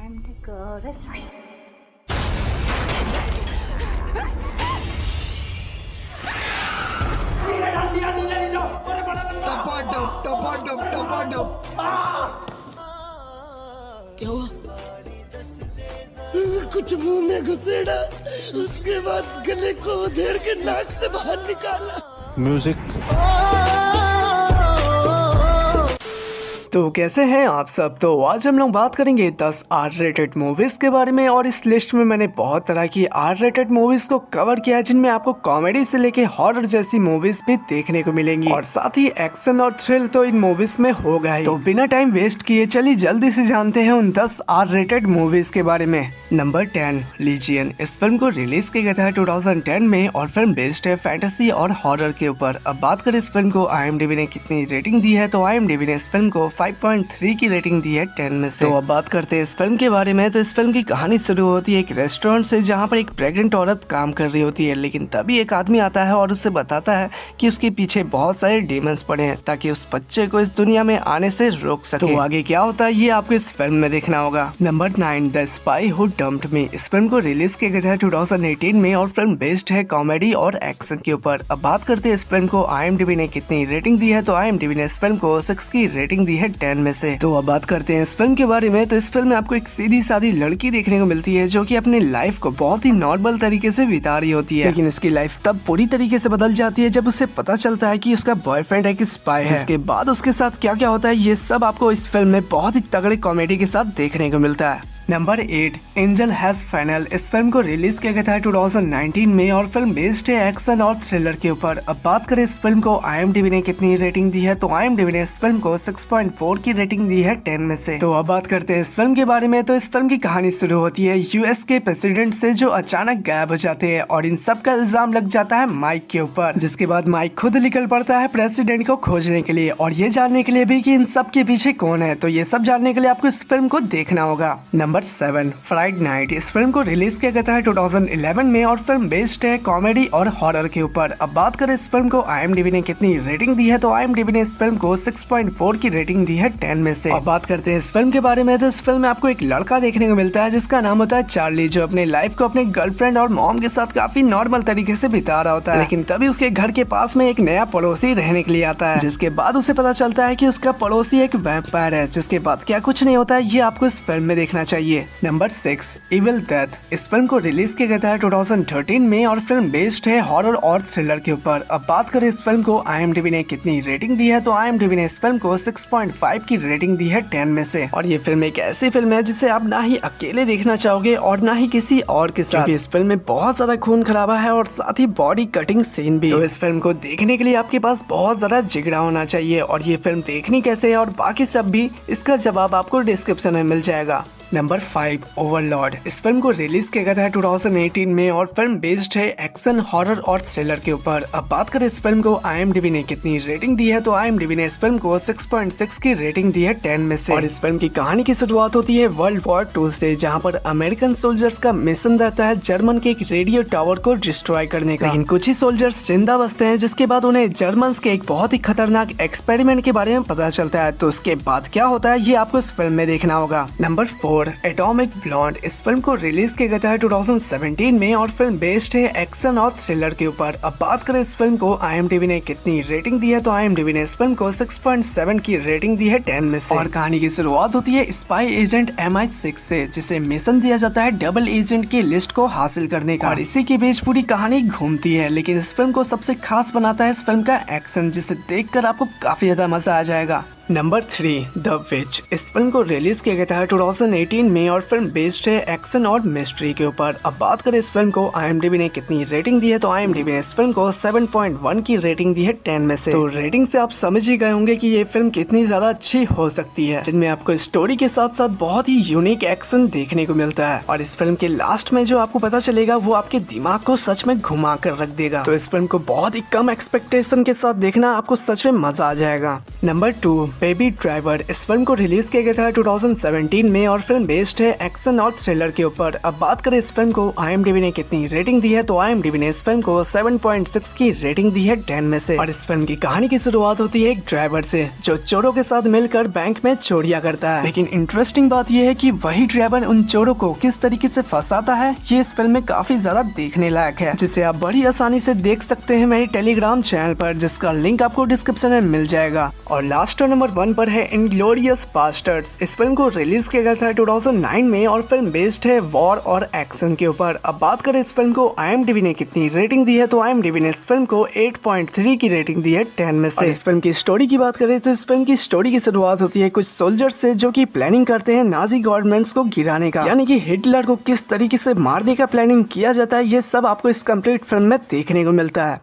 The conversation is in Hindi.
time to go to sleep. क्या हुआ? कुछ मुंह में घुसेड़ा, उसके बाद गले को उधेड़ के नाक से बाहर निकाला। म्यूजिक। तो कैसे हैं आप सब। तो आज हम लोग बात करेंगे 10 आर रेटेड मूवीज के बारे में। और इस लिस्ट में मैंने बहुत तरह की आर रेटेड मूवीज को कवर किया है, जिनमें आपको कॉमेडी से लेके हॉरर जैसी मूवीज भी देखने को मिलेंगी और साथ ही एक्शन और थ्रिल तो इन मूवीज में होगा ही। तो बिना टाइम वेस्ट किए चलिए जल्दी से जानते हैं उन 10 आर रेटेड मूवीज के बारे में। Number 10 lesion. इस फिल्म को रिलीज किया गया था 2010 में और फिल्म बेस्ड है फैंटेसी और हॉरर के ऊपर। अब बात करें इस फिल्म को IMDb ने कितनी रेटिंग दी है, तो IMDb ने इस फिल्म को 5.3 की रेटिंग दी है 10 में से। तो अब बात करते हैं इस फिल्म के बारे में। तो इस फिल्म की कहानी शुरू होती है एक रेस्टोरेंट से, जहाँ पर एक प्रेग्नेंट औरत काम कर रही होती है, लेकिन तभी एक आदमी आता है और उसे बताता है कि उसके पीछे बहुत सारे डीमंस पड़े हैं, ताकि उस बच्चे को इस दुनिया में आने से रोक सके। तो आगे क्या होता है ये आपको इस फिल्म में देखना होगा। Number 9 the spy who dumped me. इस फिल्म को रिलीज किया गया था 2018 में और फिल्म बेस्ड है कॉमेडी और एक्शन के ऊपर। अब बात करते हैं इस फिल्म को IMDb ने कितनी रेटिंग दी है, तो IMDb ने इस फिल्म को 6 की रेटिंग दी है 10 में से। तो अब बात करते हैं इस फिल्म के बारे में। तो इस फिल्म में आपको एक सीधी सादी लड़की देखने को मिलती है, जो कि अपनी लाइफ को बहुत ही नॉर्मल तरीके से बिता रही होती है, लेकिन इसकी लाइफ तब पूरी तरीके से बदल जाती है जब उसे पता चलता है कि उसका बॉयफ्रेंड एक स्पाई है। जिसके बाद उसके साथ क्या क्या होता है ये सब आपको इस फिल्म में बहुत ही तगड़े कॉमेडी के साथ देखने को मिलता है। Number 8 angel has final. इस फिल्म को रिलीज किया गया था 2019 में और फिल्म बेस्ड है एक्शन और थ्रिलर के ऊपर। अब बात करें इस फिल्म को IMDb ने कितनी रेटिंग दी है, तो IMDb ने इस फिल्म को 6.4 की रेटिंग दी है 10 में से। तो अब बात करते हैं इस फिल्म के बारे में। तो इस फिल्म की कहानी शुरू होती है US के प्रेसिडेंट से, जो अचानक गायब हो जाते हैं और इन सब का इल्जाम लग जाता है माइक के ऊपर। जिसके बाद माइक खुद निकल पड़ता है प्रेसिडेंट को खोजने के लिए और ये जानने के लिए भी कि इन सब के पीछे कौन है। तो ये सब जानने के लिए आपको इस फिल्म को देखना होगा। Number 7 fried night. इस फिल्म को रिलीज किया गया था 2011 में और फिल्म बेस्ड है कॉमेडी और हॉरर के ऊपर। अब बात करें इस फिल्म को IMDb ने कितनी रेटिंग दी है, तो IMDb ने इस फिल्म को 6.4 की रेटिंग दी है 10 में से। अब बात करते हैं इस फिल्म के बारे में। तो इस फिल्म में आपको एक लड़का देखने को मिलता है जिसका नाम होता है चार्ली, जो अपने लाइफ को अपने गर्लफ्रेंड और मॉम के साथ काफी नॉर्मल तरीके से बिता रहा होता है, लेकिन तभी उसके घर के पास में एक नया पड़ोसी रहने के लिए आता है। जिसके बाद उसे पता चलता है कि उसका पड़ोसी एक वैम्पायर है। जिसके बाद क्या कुछ नहीं होता है ये आपको इस फिल्म में देखना चाहिए। Number 6 evil death. इस फिल्म को रिलीज किया गया था 2013 में और फिल्म बेस्ड है हॉरर और थ्रिलर के ऊपर। अब बात करें इस फिल्म को IMDb ने कितनी रेटिंग दी है, तो IMDb ने इस फिल्म को 6.5 की रेटिंग दी है 10 में से। और ये फिल्म एक ऐसी फिल्म है जिसे आप ना ही अकेले देखना चाहोगे और ना ही किसी और के साथ। इस फिल्म में बहुत ज्यादा खून खराबा है और साथ ही बॉडी कटिंग सीन भी। तो इस फिल्म को देखने के लिए आपके पास बहुत ज्यादा जिगरा होना चाहिए। और ये फिल्म देखनी कैसे है और बाकी सब भी, इसका जवाब आपको डिस्क्रिप्शन में मिल जाएगा। Number 5 Overlord. इस फिल्म को रिलीज किया गया था 2018 में और फिल्म बेस्ड है एक्शन हॉरर और थ्रिलर के ऊपर। अब बात करें इस फिल्म को IMDb ने कितनी रेटिंग दी है, तो IMDb ने इस फिल्म को 6.6 की रेटिंग दी है 10 में से। और इस फिल्म की कहानी की शुरुआत होती है वर्ल्ड वॉर 2 से, जहां पर अमेरिकन सोल्जर्स का मिशन रहता है जर्मन के एक रेडियो टावर को डिस्ट्रॉय करने का। लेकिन कुछ ही सोल्जर्स जिंदा बचते हैं, जिसके बाद उन्हें जर्मन के एक बहुत ही खतरनाक एक्सपेरिमेंट के बारे में पता चलता है। तो उसके बाद क्या होता है ये आपको इस फिल्म में देखना होगा। Number 4 atomic blonde. इस फिल्म को रिलीज किया गया था 2017 में और फिल्म बेस्ड है एक्शन और थ्रिलर के ऊपर। अब बात करें इस फिल्म को IMDb ने कितनी रेटिंग दी है, तो IMDb ने इस फिल्म को 6.7 की रेटिंग दी है 10 में से। और कहानी की शुरुआत होती है स्पाई एजेंट MI6 से, जिसे मिशन दिया जाता है डबल एजेंट की लिस्ट को हासिल करने का। और इसी के बीच पूरी कहानी घूमती है, लेकिन इस फिल्म को सबसे खास बनाता है इस फिल्म का एक्शन, जिसे देखकर आपको काफी ज्यादा मजा आ जाएगा। Number 3 the which. इस फिल्म को रिलीज किया गया था 2018 में और फिल्म बेस्ड है एक्शन और मिस्ट्री के ऊपर। अब बात करें इस फिल्म को IMDb ने कितनी रेटिंग दी है, तो IMDb ने इस फिल्म को 7.1 की रेटिंग दी है 10 में से। तो रेटिंग से आप समझ ही गए होंगे कि ये फिल्म कितनी ज्यादा अच्छी हो सकती है, जिनमें आपको स्टोरी के साथ साथ बहुत ही यूनिक एक्शन देखने को मिलता है। और इस फिल्म के लास्ट में जो आपको पता चलेगा वो आपके दिमाग को सच में घुमा कर रख देगा। तो इस फिल्म को बहुत ही कम एक्सपेक्टेशन के साथ देखना, आपको सच में मजा आ जाएगा। Number 2 baby driver. इस फिल्म को रिलीज किया गया था 2017 में और फिल्म बेस्ड है एक्शन और थ्रिलर के ऊपर। अब बात करें इस फिल्म को IMDb ने कितनी रेटिंग दी है, तो IMDb ने इस फिल्म को 7.6 की रेटिंग दी है 10 में से। और इस फिल्म की कहानी की शुरुआत होती है एक ड्राइवर से जो चोरों के साथ मिलकर बैंक में चोरियां करता है। लेकिन इंटरेस्टिंग बात यह है कि वही ड्राइवर उन चोरों को किस तरीके से फंसाता है, ये इस फिल्म में काफी ज्यादा देखने लायक है, जिसे आप बड़ी आसानी से देख सकते हैं मेरे टेलीग्राम चैनल पर, जिसका लिंक आपको डिस्क्रिप्शन में मिल जाएगा। और लास्ट नंबर 1 पर है इनग्लोरियस बास्टर्ड्स। इस फिल्म को रिलीज किया गया था 2009 में और फिल्म बेस्ड है वॉर और एक्शन के ऊपर। अब बात करें इस फिल्म को IMDb ने कितनी रेटिंग दी है, तो IMDb ने इस फिल्म को 8.3 की रेटिंग दी है 10 में से। इस फिल्म की स्टोरी की बात करें तो इस फिल्म की स्टोरी की शुरुआत होती है कुछ सोल्जर्स से जो कि प्लानिंग करते हैं नाजी गवर्नमेंट्स को गिराने का, यानी कि हिटलर को किस तरीके से मारने का प्लानिंग किया जाता है, ये सब आपको इस कंप्लीट फिल्म में देखने को मिलता है।